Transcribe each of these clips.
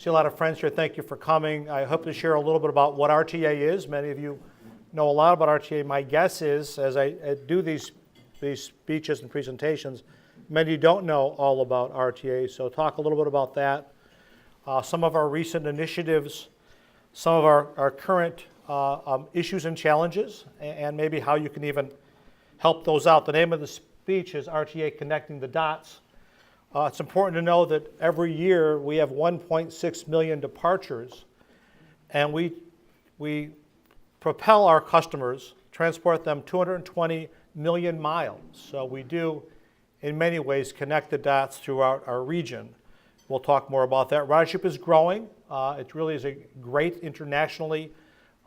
See a lot of friends here. Thank you for coming. I hope to share a little bit about what RTA is. Many of you know a lot about RTA. My guess is, as I do these speeches and presentations, many of you don't know all about RTA, so talk a little bit about that. Some of our recent initiatives, some of our current issues and challenges, and maybe how you can even help those out. The name of the speech is RTA Connecting the Dots. It's important to know that every year we have 1.6 million departures, and we propel our customers, transport them 220 million miles. So we do, in many ways, connect the dots throughout our region. We'll talk more about that. Ridership is growing. It really is a great internationally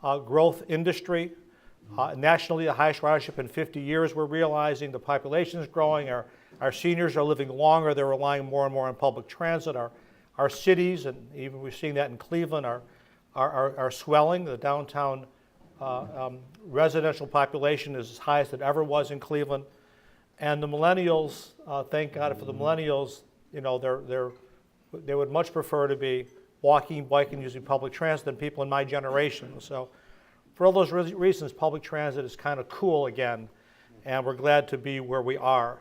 growth industry. Nationally, the highest ridership in 50 years, we're realizing. The population is growing. Our seniors are living longer. They're relying more and more on public transit. Our cities, and even we're seeing that in Cleveland, are swelling. The downtown residential population is as high as it ever was in Cleveland. And the millennials, thank God for the millennials, you know, they would much prefer to be walking, biking, using public transit than people in my generation. So for all those reasons, public transit is kind of cool again, and we're glad to be where we are.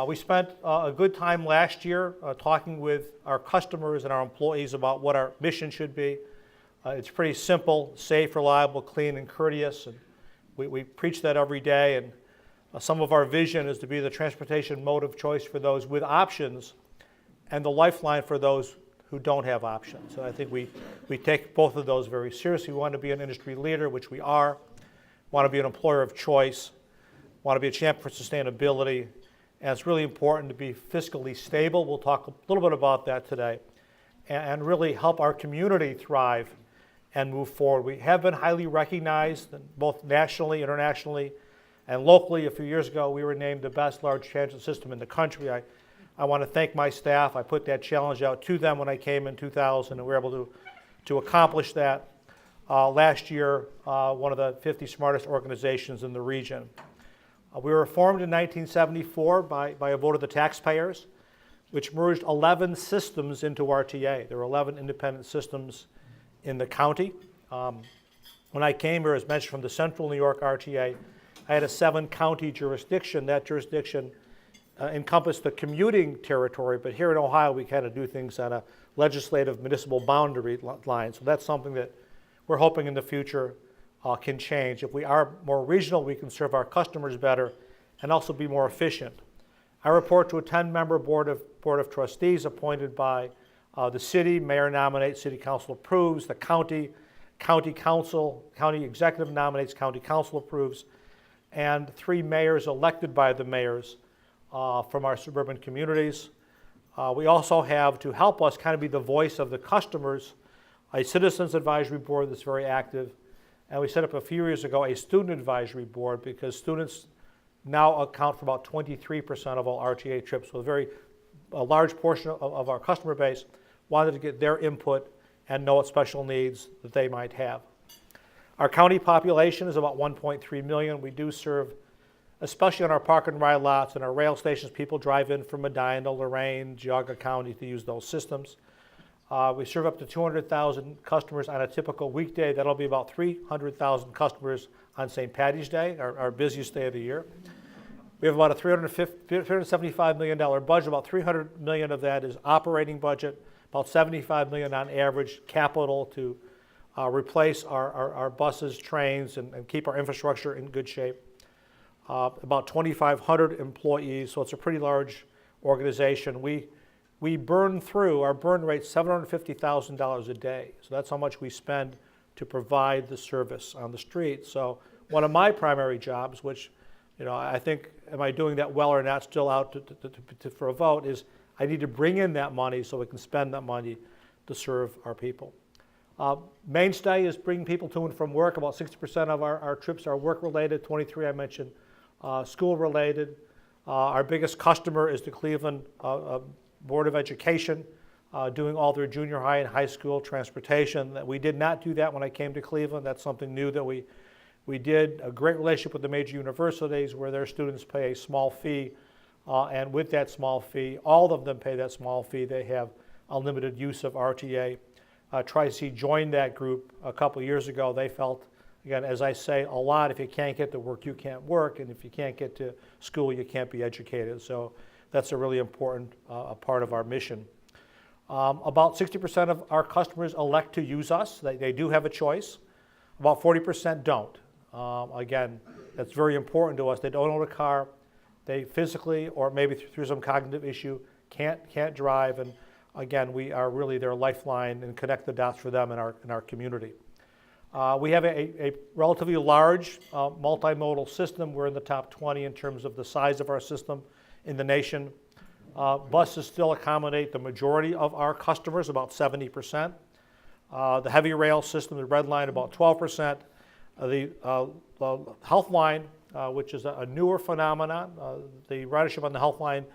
We spent a good time last year talking with our customers and our employees about what our mission should be. It's pretty simple: safe, reliable, clean, and courteous. And we preach that every day. And some of our vision is to be the transportation mode of choice for those with options and the lifeline for those who don't have options. And I think we take both of those very seriously. We want to be an industry leader, which we are. We want to be an employer of choice. We want to be a champion for sustainability. And it's really important to be fiscally stable. We'll talk a little bit about that today. And really help our community thrive and move forward. We have been highly recognized, both nationally, internationally, and locally. A few years ago, we were named the best large transit system in the country. I want to thank my staff. I put that challenge out to them when I came in 2000, and we were able to accomplish that. Last year, one of the 50 smartest organizations in the region. We were formed in 1974 by a vote of the taxpayers, which merged 11 systems into RTA. There were 11 independent systems in the county. When I came here, as mentioned, from the Central New York RTA, I had a 7-county jurisdiction. That jurisdiction encompassed the commuting territory, but here in Ohio, we kind of do things on a legislative municipal boundary line. So that's something that we're hoping in the future can change. If we are more regional, we can serve our customers better and also be more efficient. I report to a 10-member board of trustees appointed by the city. Mayor nominates, city council approves. The county executive nominates, county council approves, and 3 mayors elected by the mayors from our suburban communities. We also have, to help us kind of be the voice of the customers, a citizens advisory board that's very active. And we set up a few years ago a student advisory board because students now account for about 23% of all RTA trips. So a large portion of our customer base wanted to get their input and know what special needs that they might have. Our county population is about 1.3 million. We do serve, especially on our park and ride lots and our rail stations, people drive in from Medina, Lorain, Geauga County to use those systems. We serve up to 200,000 customers on a typical weekday. That'll be about 300,000 customers on St. Patty's Day, our busiest day of the year. We have about a $375 million budget. About $300 million of that is operating budget, about $75 million on average capital to replace our buses, trains, and keep our infrastructure in good shape. About 2,500 employees, so it's a pretty large organization. We burn through, our burn rate, $750,000 a day. So that's how much we spend to provide the service on the street. So one of my primary jobs, which, you know, I think, am I doing that well or not, still out for a vote, is I need to bring in that money so we can spend that money to serve our people. Mainstay is bringing people to and from work. About 60% of our trips are work-related, 23 I mentioned, school-related. Our biggest customer is the Cleveland Board of Education, doing all their junior high and high school transportation. We did not do that when I came to Cleveland. That's something new that we did. A great relationship with the major universities where their students pay a small fee, and with that small fee, all of them pay that small fee. They have unlimited use of RTA. Tri-C joined that group a couple years ago. They felt, again, as I say a lot, if you can't get to work, you can't work, and if you can't get to school, you can't be educated. So that's a really important part of our mission. About 60% of our customers elect to use us. They do have a choice. About 40% don't. Again, that's very important to us. They don't own a car. They physically, or maybe through some cognitive issue, can't drive. And again, we are really their lifeline and connect the dots for them in our community. We have a relatively large multimodal system. We're in the top 20 in terms of the size of our system in the nation. Buses still accommodate the majority of our customers, about 70%. The heavy rail system, the Red Line, about 12%. The Health Line, which is a newer phenomenon, the ridership on the Health Line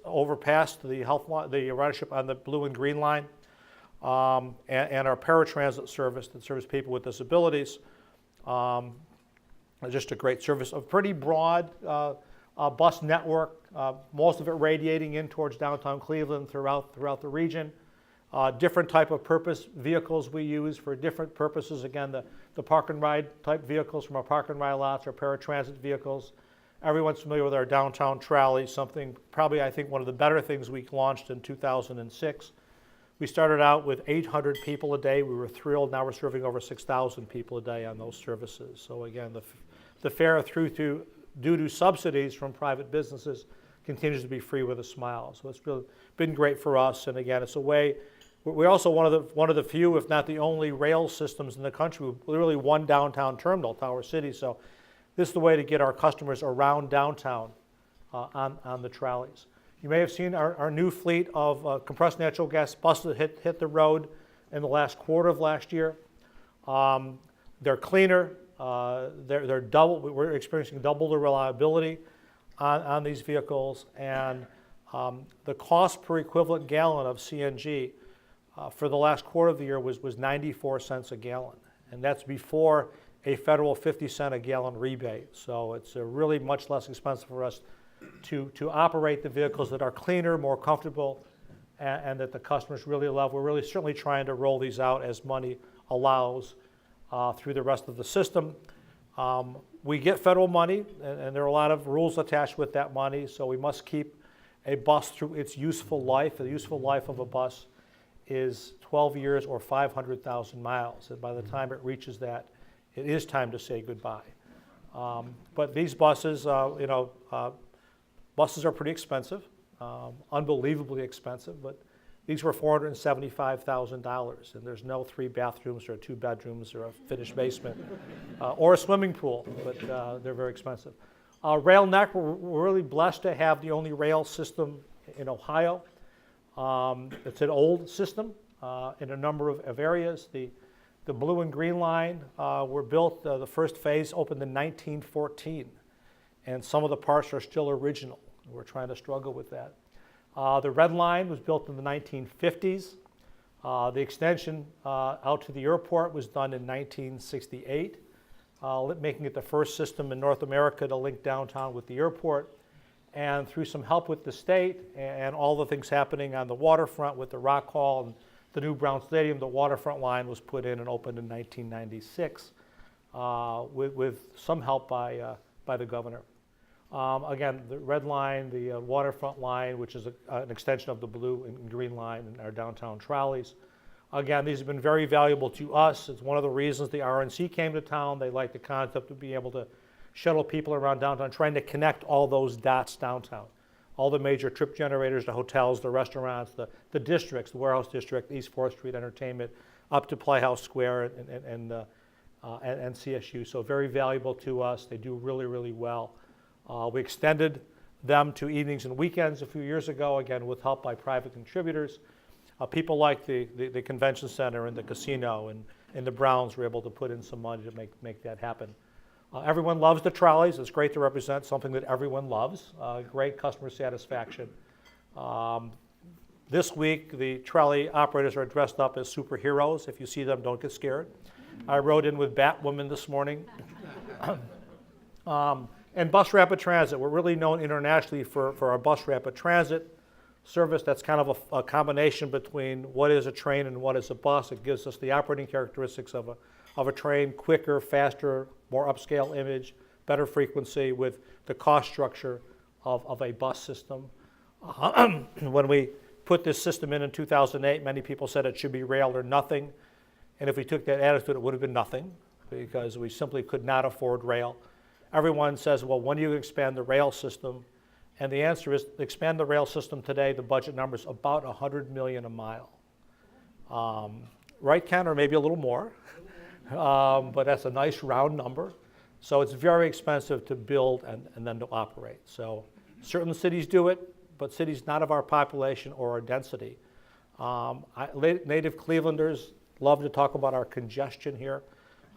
overpassed the ridership on the Blue and Green Line, and our paratransit service that serves people with disabilities. Just a great service, a pretty broad bus network, most of it radiating in towards downtown Cleveland throughout the region. Different type of purpose vehicles we use for different purposes. Again, the park and ride type vehicles from our park and ride lots, our paratransit vehicles. Everyone's familiar with our downtown trolley, something probably I think one of the better things we launched in 2006. We started out with 800 people a day. We were thrilled. Now we're serving over 6,000 people a day on those services. So again, the fare due to subsidies from private businesses continues to be free with a smile. So it's really been great for us. And again, it's a way. We're also one of the few, if not the only, rail systems in the country with literally one downtown terminal, Tower City. So this is the way to get our customers around downtown on the trolleys. You may have seen our new fleet of compressed natural gas buses that hit the road in the last quarter of last year. They're cleaner. They're double. We're experiencing double the reliability on these vehicles, and the cost per equivalent gallon of CNG for the last quarter of the year was 94 cents a gallon, and that's before a federal 50-cent a gallon rebate. So it's really much less expensive for us to operate the vehicles that are cleaner, more comfortable, and that the customers really love. We're really certainly trying to roll these out as money allows through the rest of the system. We get federal money, and there are a lot of rules attached with that money, so we must keep a bus through its useful life. The useful life of a bus is 12 years or 500,000 miles, and by the time it reaches that, it is time to say goodbye. But these buses, buses are pretty expensive, unbelievably expensive, but these were $475,000, and there's no 3 bathrooms or 2 bedrooms or a finished basement or a swimming pool, but they're very expensive. Rail Neck, we're really blessed to have the only rail system in Ohio. It's an old system in a number of areas. The Blue and Green Line were built, the first phase opened in 1914, and some of the parts are still original. We're trying to struggle with that. The Red Line was built in the 1950s. The extension out to the airport was done in 1968, making it the first system in North America to link downtown with the airport. And through some help with the state and all the things happening on the waterfront with the Rock Hall and the new Brown Stadium, the waterfront line was put in and opened in 1996 with some help by the governor. Again, the Red Line, the waterfront line, which is an extension of the Blue and Green Line in our downtown trolleys. Again, these have been very valuable to us. It's one of the reasons the RNC came to town. They like the concept of being able to shuttle people around downtown, trying to connect all those dots downtown. All the major trip generators, the hotels, the restaurants, the districts, the warehouse district, East 4th Street Entertainment, up to Playhouse Square and CSU. So very valuable to us. They do really, really well. We extended them to evenings and weekends a few years ago, again, with help by private contributors. People like the convention center and the casino and the Browns were able to put in some money to make that happen. Everyone loves the trolleys. It's great to represent something that everyone loves. Great customer satisfaction. This week, the trolley operators are dressed up as superheroes. If you see them, don't get scared. I rode in with Batwoman this morning. And bus rapid transit. We're really known internationally for our bus rapid transit service that's kind of a combination between what is a train and what is a bus. It gives us the operating characteristics of a train, quicker, faster, more upscale image, better frequency with the cost structure of a bus system. When we put this system in 2008, many people said it should be rail or nothing. And if we took that attitude, it would have been nothing because we simply could not afford rail. Everyone says, well, when do you expand the rail system? And the answer is, expand the rail system today, the budget number is about $100 million a mile. Right, Ken, or maybe a little more, but that's a nice round number. So it's very expensive to build and then to operate. So certain cities do it, but cities not of our population or our density. Native Clevelanders love to talk about our congestion here.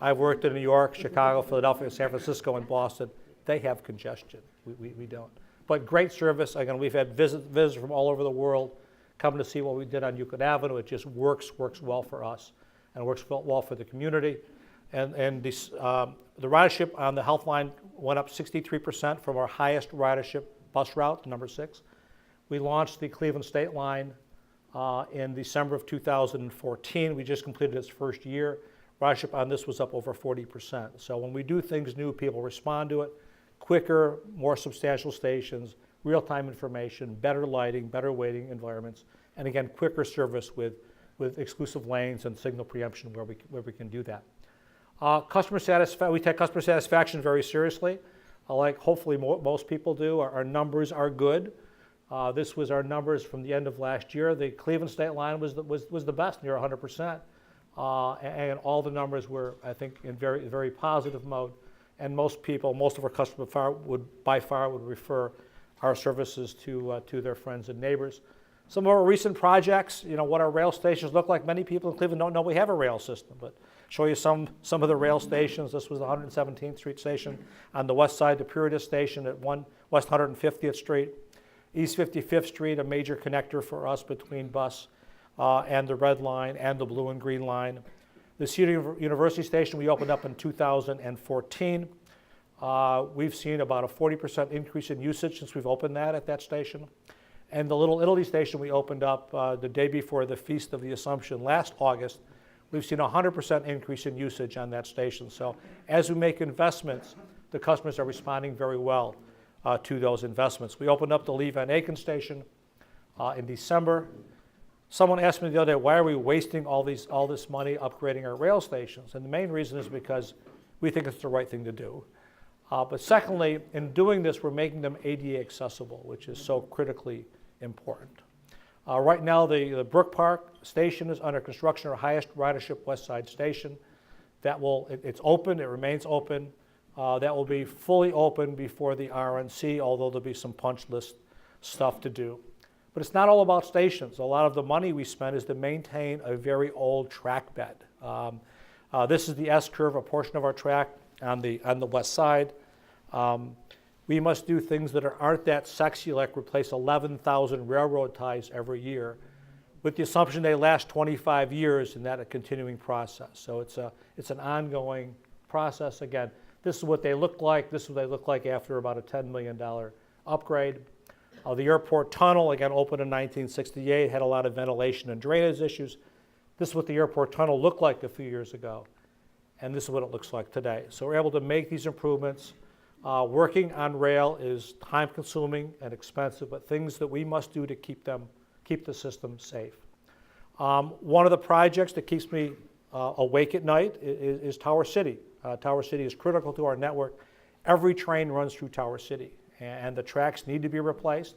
I've worked in New York, Chicago, Philadelphia, San Francisco, and Boston. They have congestion. We don't. But great service. Again, we've had visitors from all over the world come to see what we did on Euclid Avenue. It just works well for us and works well for the community. And the ridership on the Health Line went up 63% from our highest ridership bus route, number 6. We launched the Cleveland State Line in December of 2014. We just completed its first year. Ridership on this was up over 40%. So when we do things new, people respond to it. Quicker, more substantial stations, real-time information, better lighting, better waiting environments, and again, quicker service with exclusive lanes and signal preemption where we can do that. We take customer satisfaction very seriously, like hopefully most people do. Our numbers are good. This was our numbers from the end of last year. The Cleveland State Line was the best, near 100%. And all the numbers were, I think, in very, very positive mode. And most of our customers by far would refer our services to their friends and neighbors. Some of our recent projects, what our rail stations look like. Many people in Cleveland don't know we have a rail system, but show you some of the rail stations. This was the 117th Street station on the west side, the Puritas station at West 150th Street. East 55th Street, a major connector for us between bus and the Red Line and the Blue and Green Line. The Cedar University station we opened up in 2014. We've seen about a 40% increase in usage since we've opened that at that station. And the Little Italy station we opened up the day before the Feast of the Assumption last August. We've seen a 100% increase in usage on that station. So as we make investments, the customers are responding very well to those investments. We opened up the Lee Van Aken station in December. Someone asked me the other day, why are we wasting all this money upgrading our rail stations? And the main reason is because we think it's the right thing to do. But secondly, in doing this, we're making them ADA accessible, which is so critically important. Right now, the Brook Park station is under construction, our highest ridership West Side station. It's open, it remains open. That will be fully open before the RNC, although there'll be some punch list stuff to do. But it's not all about stations. A lot of the money we spend is to maintain a very old track bed. This is the S-curve, a portion of our track on the west side. We must do things that aren't that sexy, like replace 11,000 railroad ties every year, with the assumption they last 25 years and that a continuing process. So it's an ongoing process. Again, this is what they look like. This is what they look like after about a $10 million upgrade. The airport tunnel, again, opened in 1968, had a lot of ventilation and drainage issues. This is what the airport tunnel looked like a few years ago, and this is what it looks like today. So we're able to make these improvements. Working on rail is time-consuming and expensive, but things that we must do to keep the system safe. One of the projects that keeps me awake at night is Tower City. Tower City is critical to our network. Every train runs through Tower City, and the tracks need to be replaced,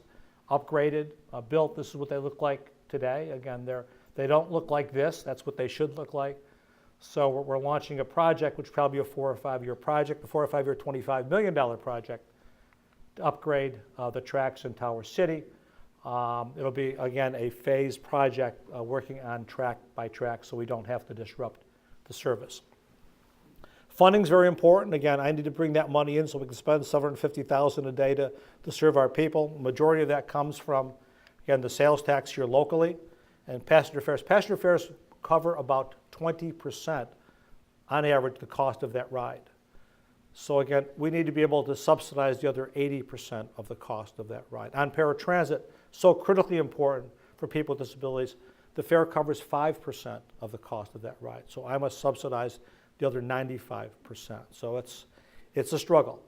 upgraded, built. This is what they look like today. Again, they don't look like this. That's what they should look like. So we're launching a project, which will probably be a 4 or 5 year project, a 4 or 5 year, $25 million project to upgrade the tracks in Tower City. It'll be, again, a phased project working on track by track so we don't have to disrupt the service. Funding is very important. Again, I need to bring that money in so we can spend $750,000 a day to serve our people. The majority of that comes from, again, the sales tax here locally and passenger fares. Passenger fares cover about 20% on average the cost of that ride. So again, we need to be able to subsidize the other 80% of the cost of that ride. On paratransit, so critically important for people with disabilities. The fare covers 5% of the cost of that ride, so I must subsidize the other 95%. So it's a struggle.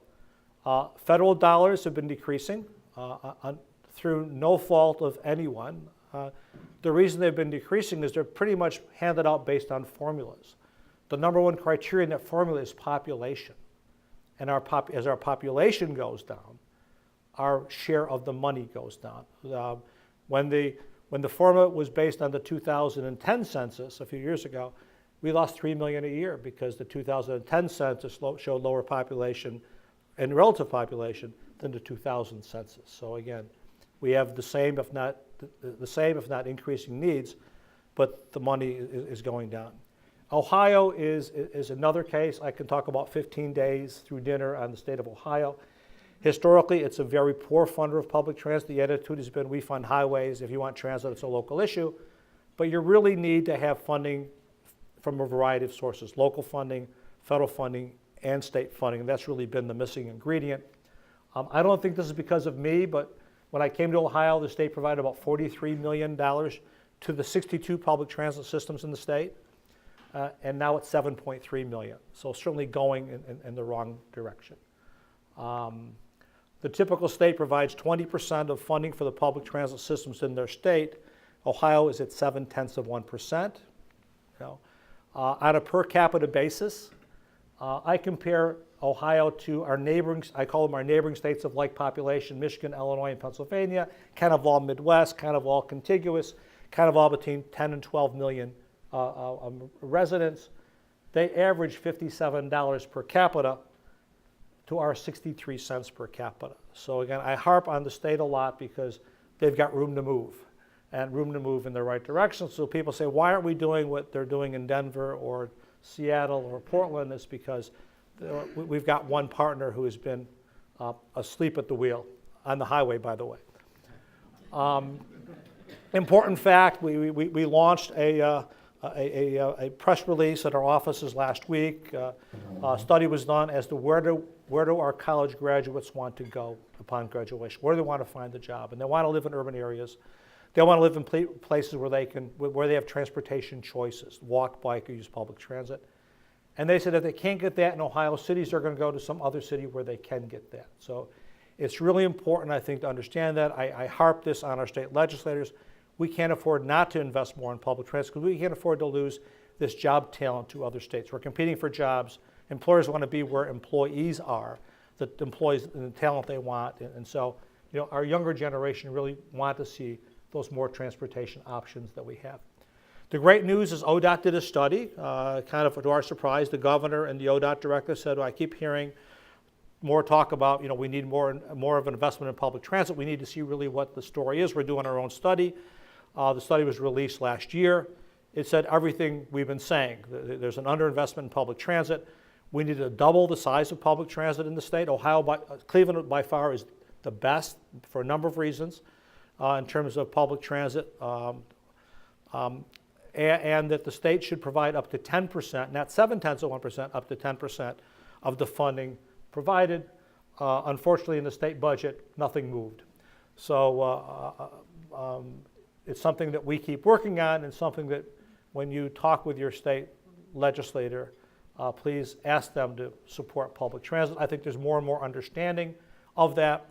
Federal dollars have been decreasing through no fault of anyone. The reason they've been decreasing is they're pretty much handed out based on formulas. The number one criteria in that formula is population. And as our population goes down, our share of the money goes down. When the formula was based on the 2010 census a few years ago, we lost $3 million a year because the 2010 census showed lower population and relative population than the 2000 census. So again, we have the same, if not increasing needs, but the money is going down. Ohio is another case. I can talk about 15 days through dinner on the state of Ohio. Historically, it's a very poor funder of public transit. The attitude has been, we fund highways. If you want transit, it's a local issue. But you really need to have funding from a variety of sources, local funding, federal funding, and state funding. And that's really been the missing ingredient. I don't think this is because of me, but when I came to Ohio, the state provided about $43 million to the 62 public transit systems in the state. And now it's $7.3 million. So certainly going in the wrong direction. The typical state provides 20% of funding for the public transit systems in their state. Ohio is at 0.7%. On a per capita basis, I compare Ohio to our neighboring, I call them our neighboring states of like population, Michigan, Illinois, and Pennsylvania, kind of all Midwest, kind of all contiguous, kind of all between 10 and 12 million residents. They average $57 per capita to our 63 cents per capita. So again, I harp on the state a lot because they've got room to move and room to move in the right direction. So people say, why aren't we doing what they're doing in Denver or Seattle or Portland? It's because we've got one partner who has been asleep at the wheel, on the highway, by the way. Important fact, we launched a press release at our offices last week. A study was done as to where do our college graduates want to go upon graduation, where do they want to find a job, and they want to live in urban areas. They want to live in places where they have transportation choices, walk, bike, or use public transit. And they said if they can't get that in Ohio cities, they're going to go to some other city where they can get that. So it's really important, I think, to understand that. I harp this on our state legislators. We can't afford not to invest more in public transit because we can't afford to lose this job talent to other states. We're competing for jobs. Employers want to be where employees are, the employees and the talent they want. And so, our younger generation really want to see those more transportation options that we have. The great news is ODOT did a study, kind of to our surprise. The governor and the ODOT director said, I keep hearing more talk about, we need more of an investment in public transit. We need to see really what the story is. We're doing our own study. The study was released last year. It said everything we've been saying. There's an underinvestment in public transit. We need to double the size of public transit in the state. Cleveland by far is the best for a number of reasons in terms of public transit. And that the state should provide up to 10%, not 0.7%, up to 10% of the funding provided. Unfortunately, in the state budget, nothing moved. So it's something that we keep working on, and something that when you talk with your state legislator, please ask them to support public transit. I think there's more and more understanding of that.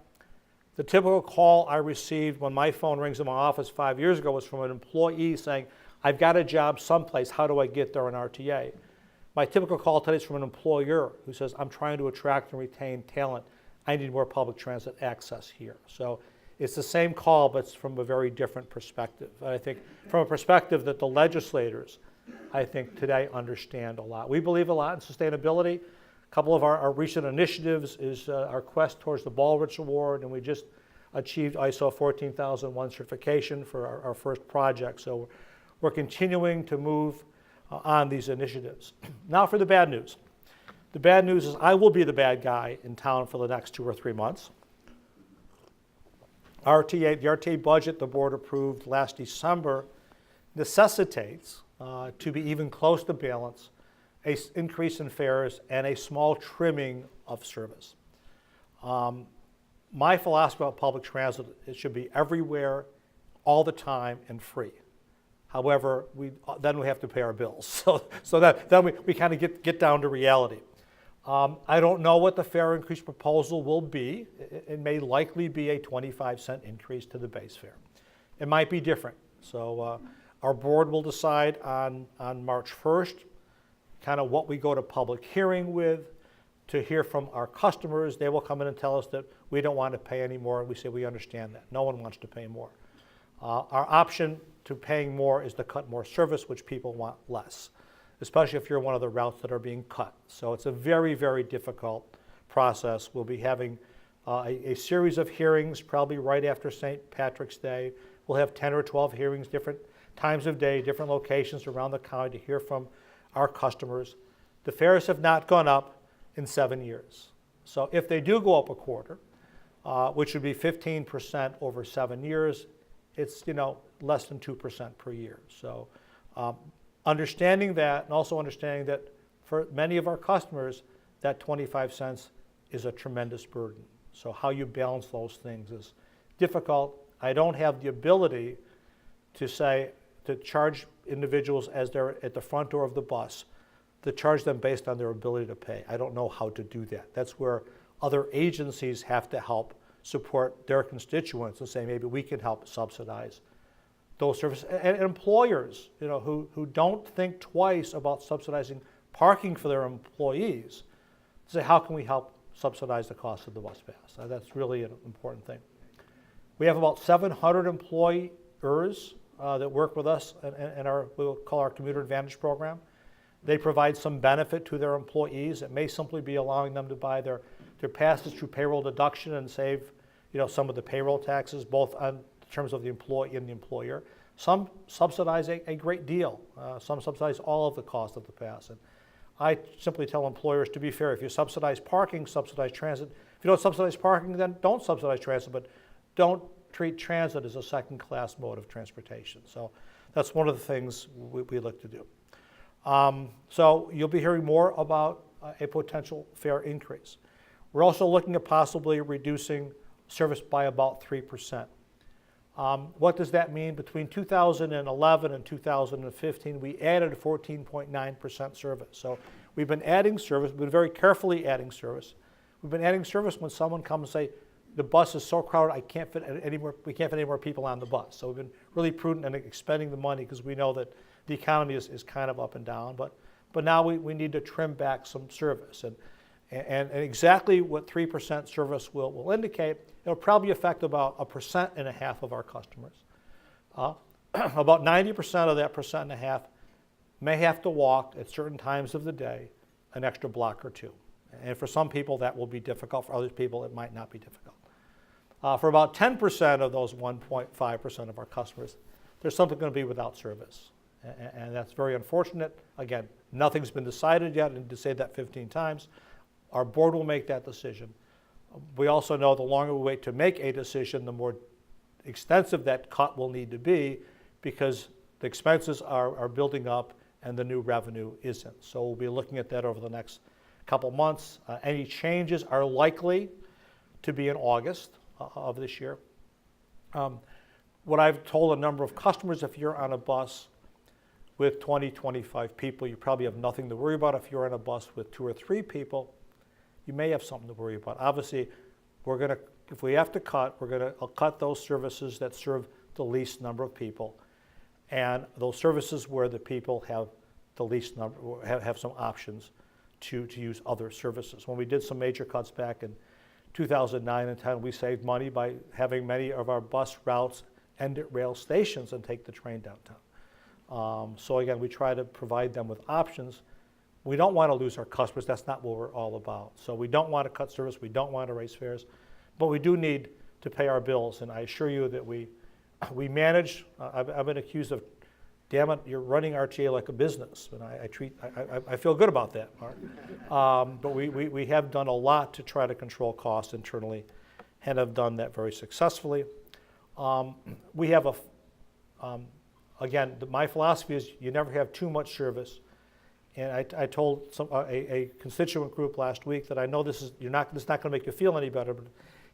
The typical call I received when my phone rings in my office 5 years ago was from an employee saying, I've got a job someplace, how do I get there in RTA? My typical call today is from an employer who says, I'm trying to attract and retain talent. I need more public transit access here. So it's the same call, but it's from a very different perspective. And I think from a perspective that the legislators, I think today understand a lot. We believe a lot in sustainability. A couple of our recent initiatives is our quest towards the Baldrige Award, and we just achieved ISO 14001 certification for our first project. So we're continuing to move on these initiatives. Now for the bad news. The bad news is I will be the bad guy in town for the next 2 or 3 months. The RTA budget the board approved last December necessitates, to be even close to balance, an increase in fares and a small trimming of service. my philosophy about public transit, it should be everywhere, all the time, and free. However, then we have to pay our bills. Then we kind of get down to reality. I don't know what the fare increase proposal will be. It may likely be a 25-cent increase to the base fare. It might be different. So our board will decide on March 1st kind of what we go to public hearing with, to hear from our customers. They will come in and tell us that we don't want to pay any more. We say we understand that. No one wants to pay more. Our option to paying more is to cut more service, which people want less, especially if you're one of the routes that are being cut. So it's a very, very difficult process. We'll be having a series of hearings probably right after St. Patrick's Day. We'll have 10 or 12 hearings, different times of day, different locations around the county to hear from our customers. The fares have not gone up in 7 years. So if they do go up a quarter, which would be 15% over 7 years, it's less than 2% per year. So understanding that, and also understanding that for many of our customers, that 25 cents is a tremendous burden. So how you balance those things is difficult. I don't have the ability to charge individuals as they're at the front door of the bus, to charge them based on their ability to pay. I don't know how to do that. That's where other agencies have to help support their constituents and say maybe we can help subsidize those services. And employers, who don't think twice about subsidizing parking for their employees, say how can we help subsidize the cost of the bus pass? That's really an important thing. We have about 700 employers that work with us in our, we'll call our Commuter Advantage program. They provide some benefit to their employees. It may simply be allowing them to buy their passes through payroll deduction and save some of the payroll taxes, both in terms of the employee and the employer. Some subsidize a great deal. Some subsidize all of the cost of the pass. And I simply tell employers, to be fair, if you subsidize parking, subsidize transit. If you don't subsidize parking, then don't subsidize transit, but don't treat transit as a second-class mode of transportation. So that's one of the things we look to do. So you'll be hearing more about a potential fare increase. We're also looking at possibly reducing service by about 3%. What does that mean? Between 2011 and 2015, we added 14.9% service. So we've been adding service, we've been very carefully adding service. We've been adding service when someone comes and say, the bus is so crowded, we can't fit any more people on the bus. So we've been really prudent in expending the money because we know that the economy is kind of up and down. But now we need to trim back some service. And exactly what 3% service will indicate, it'll probably affect about 1.5% of our customers. About 90% of that 1.5% may have to walk at certain times of the day an extra block or two. And for some people that will be difficult. For other people it might not be difficult. For about 10% of those 1.5% of our customers, there's something going to be without service. And that's very unfortunate. Again, nothing's been decided yet, and to say that 15 times. Our board will make that decision. We also know the longer we wait to make a decision, the more extensive that cut will need to be because the expenses are building up and the new revenue isn't. So we'll be looking at that over the next couple months. Any changes are likely to be in August of this year. What I've told a number of customers, if you're on a bus with 20, 25 people, you probably have nothing to worry about. If you're on a bus with 2 or 3 people, you may have something to worry about. Obviously, if we have to cut, we're going to cut those services that serve the least number of people, and those services where the people have the least number, have some options to use other services. When we did some major cuts back in 2009 and 10, we saved money by having many of our bus routes end at rail stations and take the train downtown. So again, we try to provide them with options. We don't want to lose our customers. That's not what we're all about. So we don't want to cut service. We don't want to raise fares. But we do need to pay our bills. And I assure you that we manage. I've been accused of, damn it, you're running RTA like a business. And I feel good about that, Mark. But we have done a lot to try to control costs internally and have done that very successfully. We have again, my philosophy is you never have too much service. And I told a constituent group last week that I know this is not going to make you feel any better, but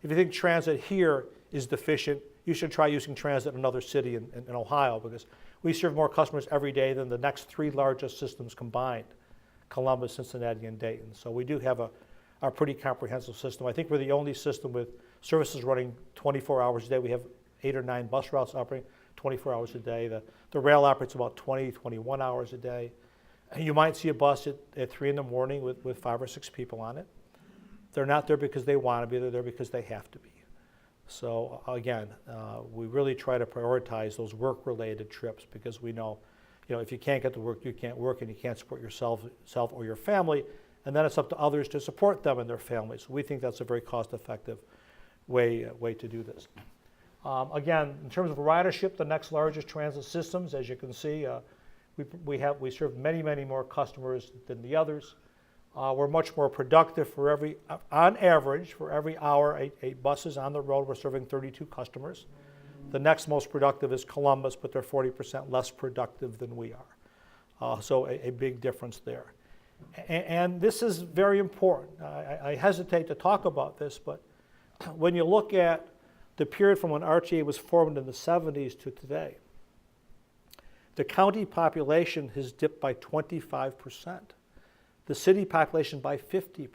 if you think transit here is deficient, you should try using transit in another city in Ohio, because we serve more customers every day than the next 3 largest systems combined, Columbus, Cincinnati, and Dayton. So we do have a pretty comprehensive system. I think we're the only system with services running 24 hours a day. We have 8 or 9 bus routes operating 24 hours a day. The rail operates about 20, 21 hours a day. And you might see a bus at 3 in the morning with 5 or 6 people on it. They're not there because they want to be, they're there because they have to be. So again, we really try to prioritize those work-related trips, because we know, if you can't get to work, you can't work, and you can't support yourself or your family, and then it's up to others to support them and their families. So we think that's a very cost-effective way to do this. Again, in terms of ridership, the next largest transit systems, as you can see, we serve many, many more customers than the others. We're much more productive on average, for every hour a bus is on the road, we're serving 32 customers. The next most productive is Columbus, but they're 40% less productive than we are. So a big difference there. And this is very important. I hesitate to talk about this, but when you look at the period from when RTA was formed in the 70s to today, the county population has dipped by 25%. The city population by 50%.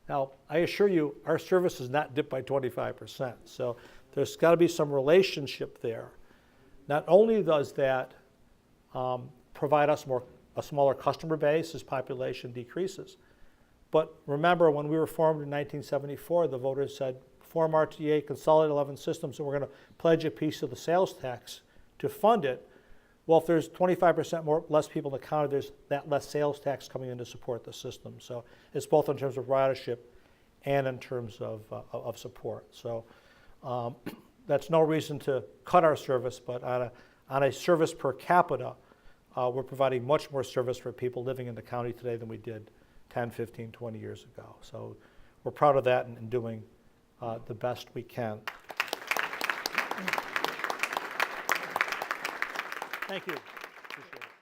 Now, I assure you, our service has not dipped by 25%. So there's got to be some relationship there. Not only does that provide us a smaller customer base as population decreases, but remember, when we were formed in 1974, the voters said, form RTA, consolidate 11 systems, and we're going to pledge a piece of the sales tax to fund it. Well, if there's 25% less people in the county, there's that less sales tax coming in to support the system. So it's both in terms of ridership and in terms of support. So that's no reason to cut our service, but on a service per capita, we're providing much more service for people living in the county today than we did 10, 15, 20 years ago. So we're proud of that and doing the best we can. Thank you. Appreciate it.